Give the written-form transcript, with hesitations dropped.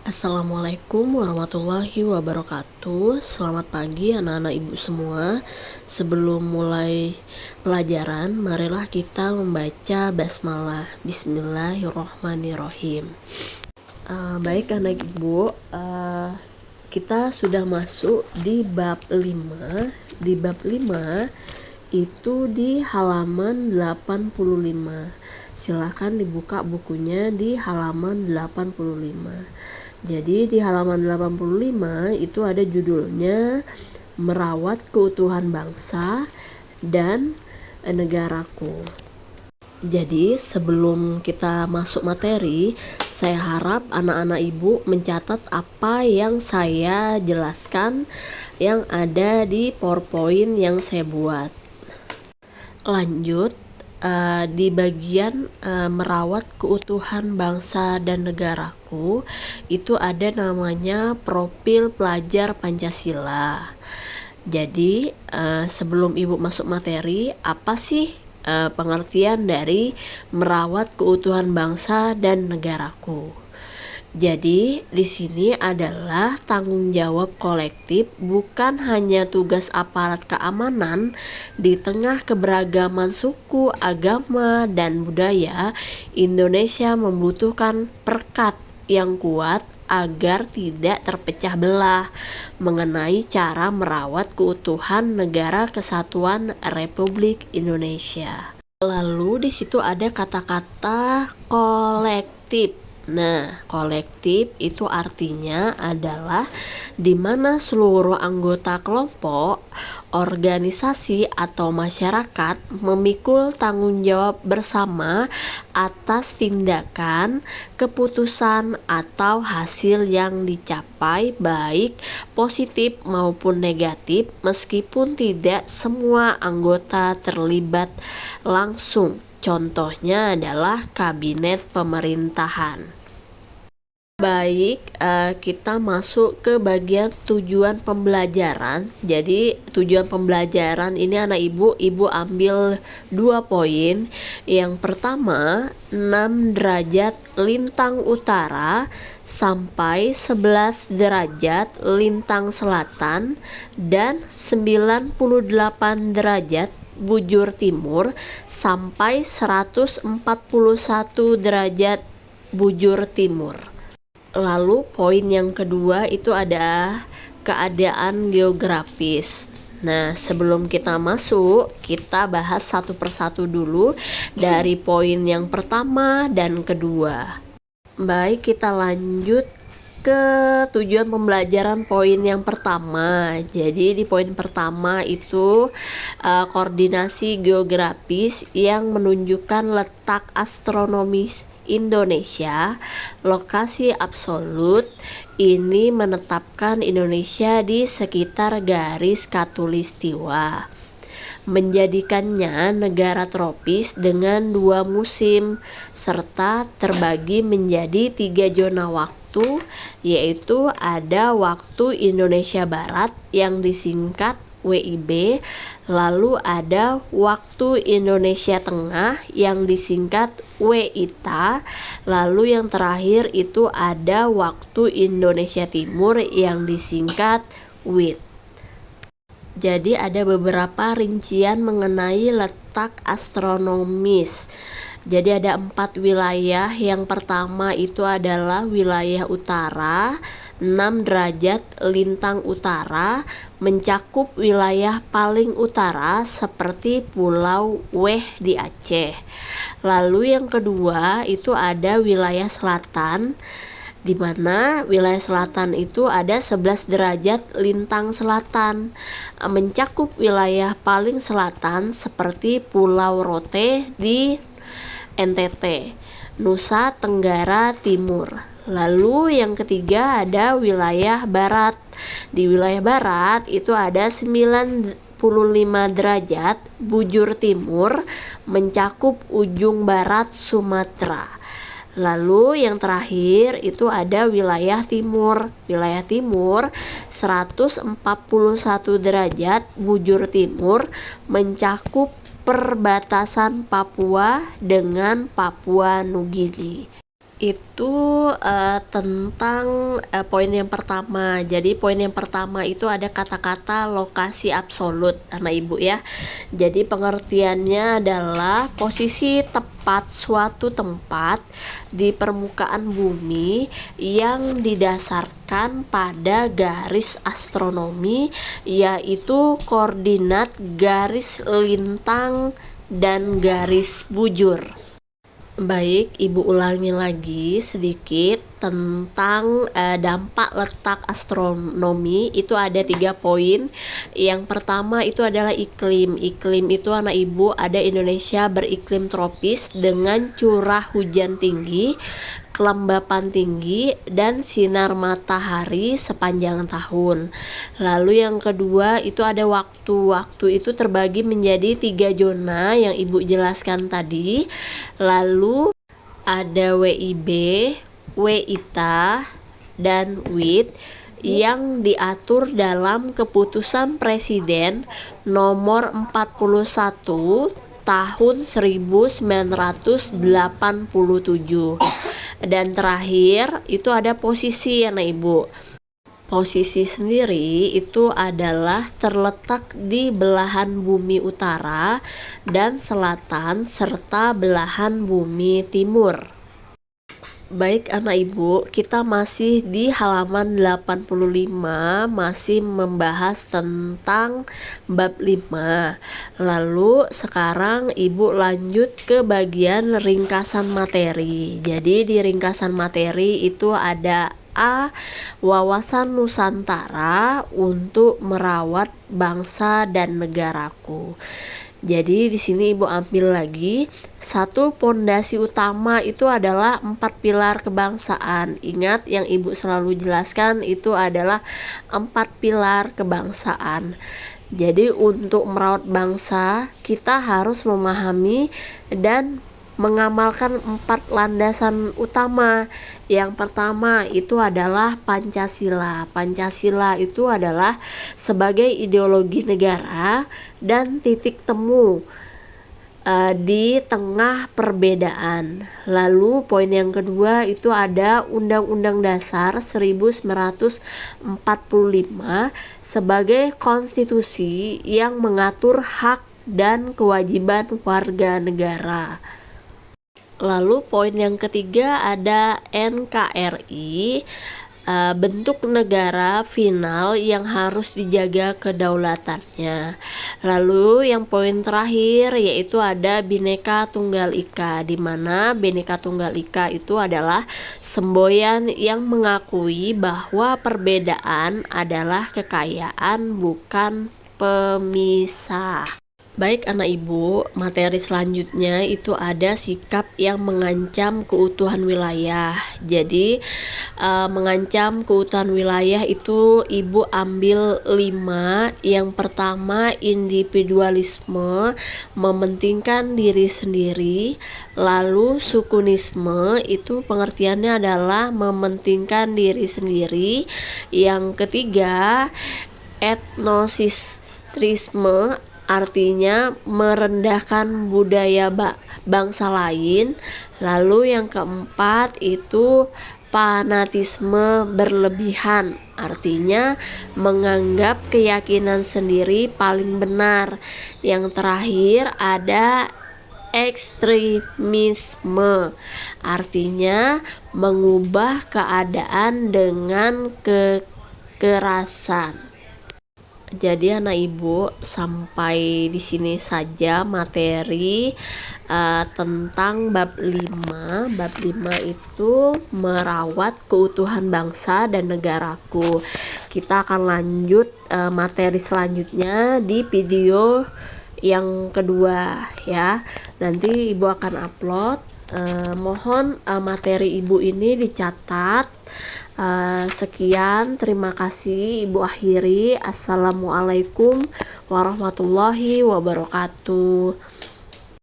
Assalamualaikum warahmatullahi wabarakatuh. Selamat pagi anak-anak ibu semua. Sebelum mulai pelajaran, marilah kita membaca basmalah. Bismillahirrohmanirrohim. Baik anak ibu, kita sudah masuk di bab 5. Di bab 5 itu di halaman 85. Silahkan dibuka bukunya di halaman 85. Jadi di halaman 85 itu ada judulnya Merawat Keutuhan Bangsa dan Negaraku. Jadi sebelum kita masuk materi, saya harap anak-anak ibu mencatat apa yang saya jelaskan yang ada di PowerPoint yang saya buat. Lanjut, di bagian merawat keutuhan bangsa dan negaraku itu ada namanya profil pelajar Pancasila. Jadi sebelum ibu masuk materi, apa sih pengertian dari merawat keutuhan bangsa dan negaraku? Jadi di sini adalah tanggung jawab kolektif, bukan hanya tugas aparat keamanan di tengah keberagaman suku, agama, dan budaya. Indonesia membutuhkan perekat yang kuat agar tidak terpecah belah mengenai cara merawat keutuhan negara kesatuan Republik Indonesia. Lalu di situ ada kata-kata kolektif. Nah, kolektif itu artinya adalah di mana seluruh anggota kelompok, organisasi atau masyarakat memikul tanggung jawab bersama atas tindakan, keputusan atau hasil yang dicapai baik positif maupun negatif meskipun tidak semua anggota terlibat langsung. Contohnya adalah kabinet pemerintahan. Baik, kita masuk ke bagian tujuan pembelajaran. Jadi tujuan pembelajaran ini anak ibu ambil 2 poin. Yang pertama, 6 derajat lintang utara sampai 11 derajat lintang selatan dan 98 derajat bujur timur sampai 141 derajat bujur timur. Lalu poin yang kedua itu ada keadaan geografis. Nah, sebelum kita masuk, kita bahas satu persatu dulu dari poin yang pertama dan kedua. Baik, kita lanjut ke tujuan pembelajaran poin yang pertama. Jadi di poin pertama itu koordinasi geografis yang menunjukkan letak astronomis Indonesia, lokasi absolut ini menetapkan Indonesia di sekitar garis khatulistiwa, menjadikannya negara tropis dengan 2 musim serta terbagi menjadi 3 zona waktu, yaitu ada waktu Indonesia Barat yang disingkat WIB, lalu ada waktu Indonesia Tengah yang disingkat WITA, lalu yang terakhir itu ada waktu Indonesia Timur yang disingkat WIT. Jadi ada beberapa rincian mengenai letak astronomis. Jadi ada 4 wilayah. Yang pertama itu adalah wilayah utara, 6 derajat lintang utara, mencakup wilayah paling utara seperti Pulau Weh di Aceh. Lalu yang kedua itu ada wilayah selatan, di mana wilayah selatan itu ada 11 derajat lintang selatan, mencakup wilayah paling selatan seperti Pulau Rote di NTT, Nusa Tenggara Timur. Lalu yang ketiga ada wilayah barat. Di wilayah barat itu ada 95 derajat bujur timur, mencakup ujung barat Sumatera. Lalu yang terakhir itu ada wilayah timur. Wilayah timur 141 derajat bujur timur, mencakup perbatasan Papua dengan Papua Nugini. Itu tentang poin yang pertama. Jadi poin yang pertama itu ada kata-kata lokasi absolut, anak ibu ya. Jadi pengertiannya adalah posisi tepat suatu tempat di permukaan bumi yang didasarkan pada garis astronomi, yaitu koordinat garis lintang dan garis bujur. Baik, Ibu ulangi lagi sedikit tentang dampak letak astronomi. Itu ada 3 poin. Yang pertama itu adalah iklim. Iklim itu anak Ibu ada Indonesia beriklim tropis dengan curah hujan tinggi, kelembapan tinggi, dan sinar matahari sepanjang tahun. Lalu yang kedua itu ada waktu. Waktu itu terbagi menjadi 3 zona yang Ibu jelaskan tadi. Lalu ada WIB, WITA, dan WIT yang diatur dalam Keputusan Presiden nomor 41 tahun 1987. Dan terakhir itu ada posisi ya nah Ibu. Posisi sendiri itu adalah terletak di belahan bumi utara dan selatan serta belahan bumi timur. Baik anak ibu, kita masih di halaman 85, masih membahas tentang bab 5. Lalu sekarang ibu lanjut ke bagian ringkasan materi. Jadi di ringkasan materi itu ada A. Wawasan Nusantara untuk merawat bangsa dan negaraku. Jadi di sini ibu ambil lagi satu pondasi utama itu adalah 4 pilar kebangsaan. Ingat yang ibu selalu jelaskan itu adalah 4 pilar kebangsaan. Jadi untuk merawat bangsa kita harus memahami dan mengamalkan 4 landasan utama. Yang pertama itu adalah Pancasila. Pancasila itu adalah sebagai ideologi negara dan titik temu di tengah perbedaan. Lalu poin yang kedua itu ada Undang-Undang Dasar 1945 sebagai konstitusi yang mengatur hak dan kewajiban warga negara. Lalu poin yang ketiga ada NKRI, bentuk negara final yang harus dijaga kedaulatannya. Lalu yang poin terakhir yaitu ada Bhinneka Tunggal Ika, di mana Bhinneka Tunggal Ika itu adalah semboyan yang mengakui bahwa perbedaan adalah kekayaan bukan pemisah. Baik anak ibu, materi selanjutnya itu ada sikap yang mengancam keutuhan wilayah. Jadi mengancam keutuhan wilayah itu ibu ambil 5. Yang pertama individualisme, mementingkan diri sendiri. Lalu sukunisme itu pengertiannya adalah mementingkan diri sendiri. Yang ketiga etnosentrisme, artinya merendahkan budaya bangsa lain. Lalu yang keempat itu fanatisme berlebihan, artinya menganggap keyakinan sendiri paling benar. Yang terakhir ada ekstremisme, artinya mengubah keadaan dengan kekerasan. Jadi anak ibu sampai di sini saja materi tentang bab 5. Bab 5 itu merawat keutuhan bangsa dan negaraku. Kita akan lanjut materi selanjutnya di video yang kedua ya. Nanti ibu akan upload. Mohon materi ibu ini dicatat. Sekian, terima kasih ibu akhiri. Assalamualaikum warahmatullahi wabarakatuh.